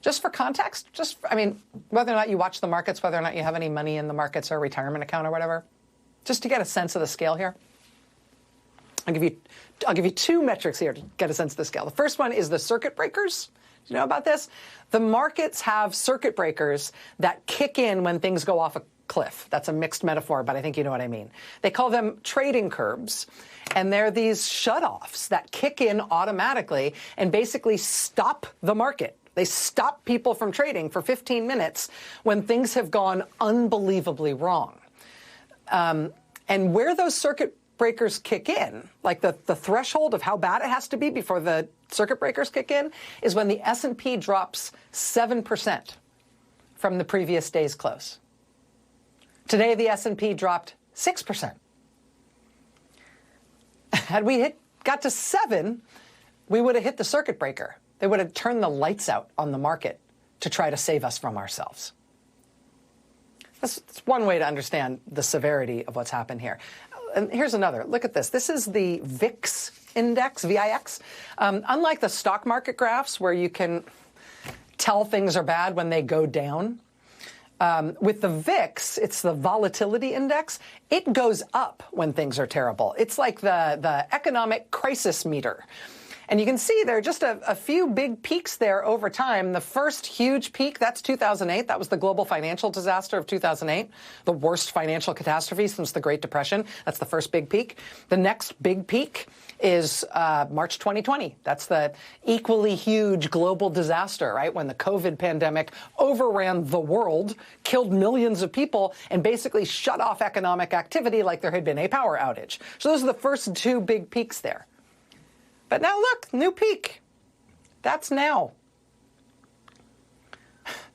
Just for context, whether or not you watch the markets, whether or not you have any money in the markets or a retirement account or whatever, just to get a sense of the scale here. I'll give you two metrics here to get a sense of the scale. The first one is the circuit breakers. Do you know about this? The markets have circuit breakers that kick in when things go off a cliff. That's a mixed metaphor, but I think you know what I mean. They call them trading curbs, and they're these shutoffs that kick in automatically and basically stop the market. They stop people from trading for 15 minutes when things have gone unbelievably wrong. And where those circuit breakers kick in, like the threshold of how bad it has to be before the circuit breakers kick in, is when the S&P drops 7% from the previous day's close. Today, the S&P dropped 6%. Had we got to 7, we would have hit the circuit breaker. They would have turned the lights out on the market to try to save us from ourselves. That's one way to understand the severity of what's happened here. And here's another. Look at this. This is the VIX index, VIX. Unlike the stock market graphs where you can tell things are bad when they go down, with the VIX, it's the volatility index. It goes up when things are terrible. It's like the economic crisis meter. And you can see there are just a few big peaks there over time. The first huge peak, that's 2008. That was the global financial disaster of 2008, the worst financial catastrophe since the Great Depression. That's the first big peak. The next big peak is March 2020. That's the equally huge global disaster, right? When the COVID pandemic overran the world, killed millions of people, and basically shut off economic activity like there had been a power outage. So those are the first two big peaks there. But now look, new peak. That's now.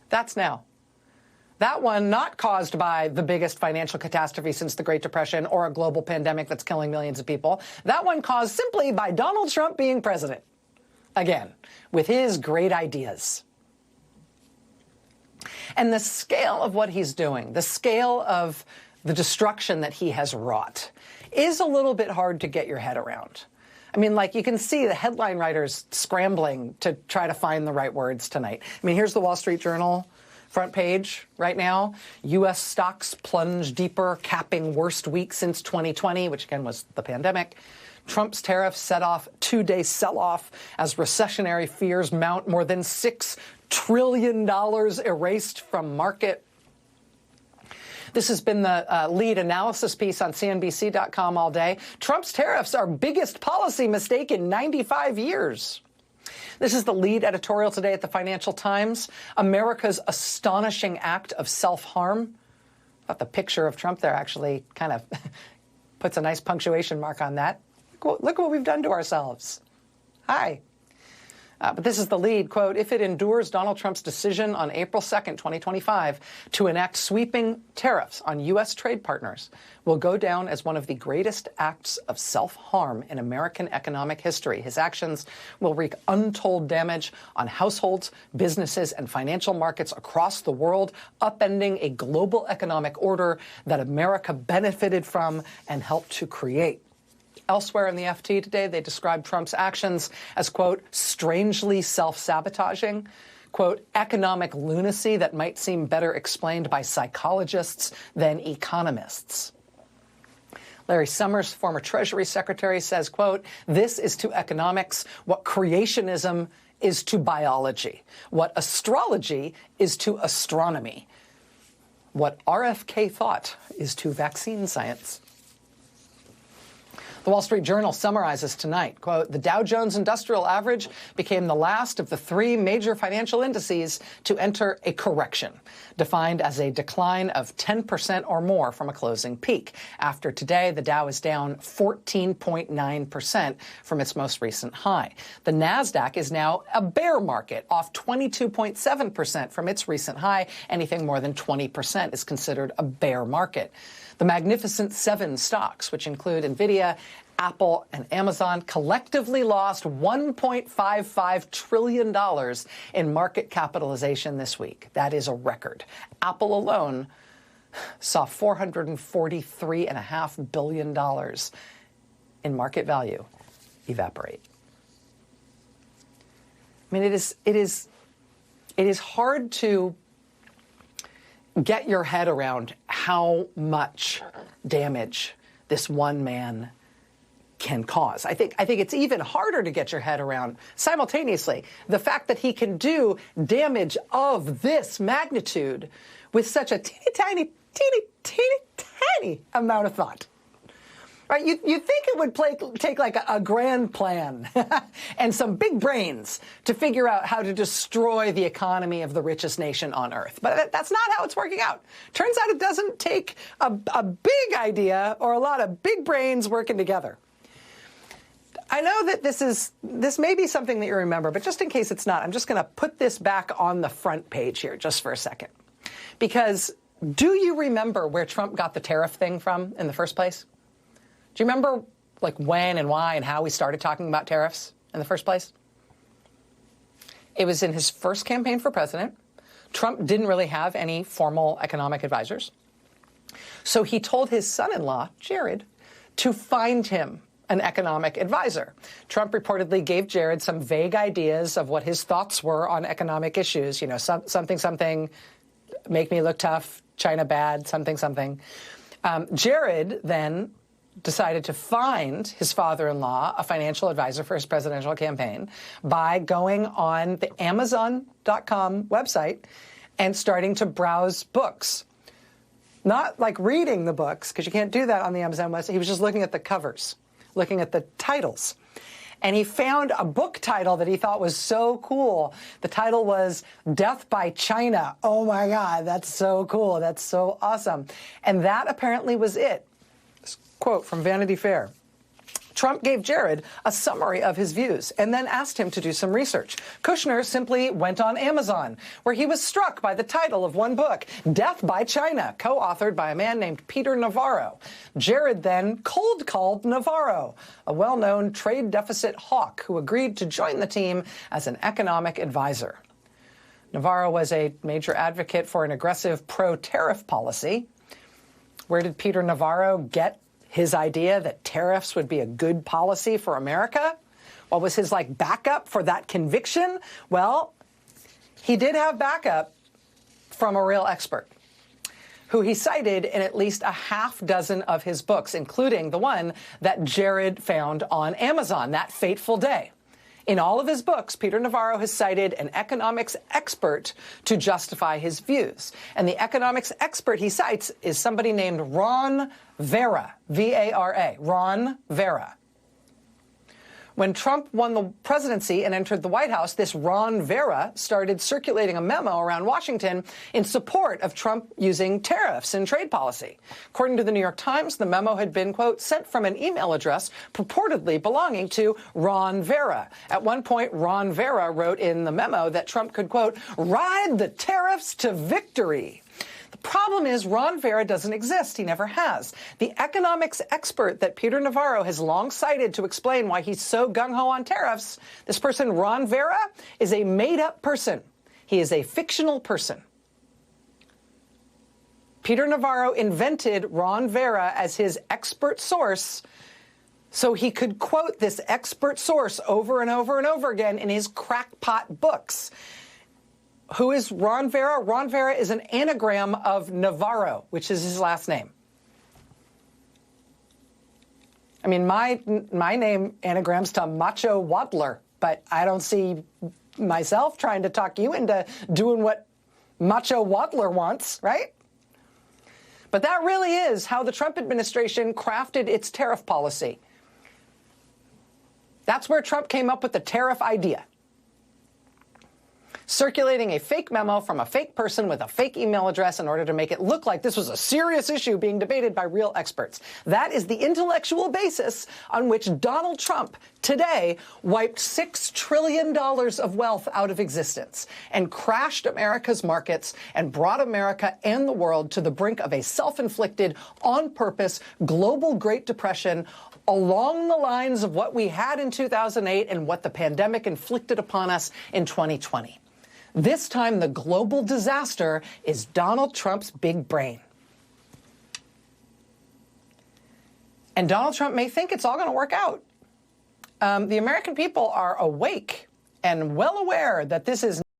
That's now. That one not caused by the biggest financial catastrophe since the Great Depression or a global pandemic that's killing millions of people. That one caused simply by Donald Trump being president. Again, with his great ideas. And the scale of what he's doing, the scale of the destruction that he has wrought, is a little bit hard to get your head around. I mean, like, you can see the headline writers scrambling to try to find the right words tonight. I mean, here's the Wall Street Journal front page right now. U.S. stocks plunge deeper, capping worst week since 2020, which again was the pandemic. Trump's tariffs set off two-day sell-off as recessionary fears mount. More than $6 trillion erased from market. This has been the lead analysis piece on CNBC.com all day. Trump's tariffs are biggest policy mistake in 95 years. This is the lead editorial today at the Financial Times. America's astonishing act of self-harm. I thought the picture of Trump there actually kind of puts a nice punctuation mark on that. Look what we've done to ourselves. Hi. But this is the lead, quote, if it endures Donald Trump's decision on April 2nd, 2025, to enact sweeping tariffs on U.S. trade partners, will go down as one of the greatest acts of self-harm in American economic history. His actions will wreak untold damage on households, businesses, and financial markets across the world, upending a global economic order that America benefited from and helped to create. Elsewhere in the FT today, they described Trump's actions as, quote, strangely self-sabotaging, quote, economic lunacy that might seem better explained by psychologists than economists. Larry Summers, former Treasury Secretary, says, quote, this is to economics what creationism is to biology, what astrology is to astronomy, what RFK thought is to vaccine science. The Wall Street Journal summarizes tonight, quote, the Dow Jones Industrial Average became the last of the three major financial indices to enter a correction, defined as a decline of 10% or more from a closing peak. After today, the Dow is down 14.9% from its most recent high. The Nasdaq is now a bear market, off 22.7% from its recent high. Anything more than 20% is considered a bear market. The Magnificent Seven stocks, which include NVIDIA, Apple, and Amazon, collectively lost $1.55 trillion in market capitalization this week. That is a record. Apple alone saw $443.5 billion in market value evaporate. I mean, it is it is hard to get your head around how much damage this one man can cause. I think it's even harder to get your head around simultaneously the fact that he can do damage of this magnitude with such a teeny tiny amount of thought. Right? You think it would take like a grand plan and some big brains to figure out how to destroy the economy of the richest nation on earth. But that's not how it's working out. Turns out it doesn't take a big idea or a lot of big brains working together. I know that this may be something that you remember, but just in case it's not, I'm just going to put this back on the front page here just for a second. Because do you remember where Trump got the tariff thing from in the first place? Do you remember like when and why and how we started talking about tariffs in the first place? It was in his first campaign for president. Trump didn't really have any formal economic advisors. So he told his son-in-law, Jared, to find him an economic advisor. Trump reportedly gave Jared some vague ideas of what his thoughts were on economic issues. You know, something, make me look tough, China bad, something. Jared then decided to find his father-in-law a financial advisor for his presidential campaign by going on the Amazon.com website and starting to browse books. Not like reading the books, because you can't do that on the Amazon website. He was just looking at the covers, looking at the titles. And he found a book title that he thought was so cool. The title was Death by China. Oh my God, that's so cool. That's so awesome. And that apparently was it. This quote from Vanity Fair. Trump gave Jared a summary of his views and then asked him to do some research. Kushner simply went on Amazon, where he was struck by the title of one book, Death by China, co-authored by a man named Peter Navarro. Jared then cold called Navarro, a well-known trade deficit hawk who agreed to join the team as an economic advisor. Navarro was a major advocate for an aggressive pro-tariff policy. Where did Peter Navarro get his idea that tariffs would be a good policy for America? What was his backup for that conviction? Well, he did have backup from a real expert who he cited in at least a half dozen of his books, including the one that Jared found on Amazon that fateful day. In all of his books, Peter Navarro has cited an economics expert to justify his views. And the economics expert he cites is somebody named Ron Vera, V-A-R-A, Ron Vera. When Trump won the presidency and entered the White House, this Ron Vera started circulating a memo around Washington in support of Trump using tariffs in trade policy. According to the New York Times, the memo had been, quote, sent from an email address purportedly belonging to Ron Vera. At one point, Ron Vera wrote in the memo that Trump could, quote, ride the tariffs to victory. The problem is Ron Vera doesn't exist. He never has. The economics expert that Peter Navarro has long cited to explain why he's so gung-ho on tariffs, this person, Ron Vera, is a made-up person. He is a fictional person. Peter Navarro invented Ron Vera as his expert source so he could quote this expert source over and over and over again in his crackpot books. Who is Ron Vera? Ron Vera is an anagram of Navarro, which is his last name. I mean, my name anagrams to Macho Waddler, but I don't see myself trying to talk you into doing what Macho Waddler wants, right? But that really is how the Trump administration crafted its tariff policy. That's where Trump came up with the tariff idea. Circulating a fake memo from a fake person with a fake email address in order to make it look like this was a serious issue being debated by real experts. That is the intellectual basis on which Donald Trump today wiped $6 trillion of wealth out of existence and crashed America's markets and brought America and the world to the brink of a self-inflicted, on-purpose, global Great Depression along the lines of what we had in 2008 and what the pandemic inflicted upon us in 2020. This time, the global disaster is Donald Trump's big brain. And Donald Trump may think it's all going to work out. The American people are awake and well aware that this is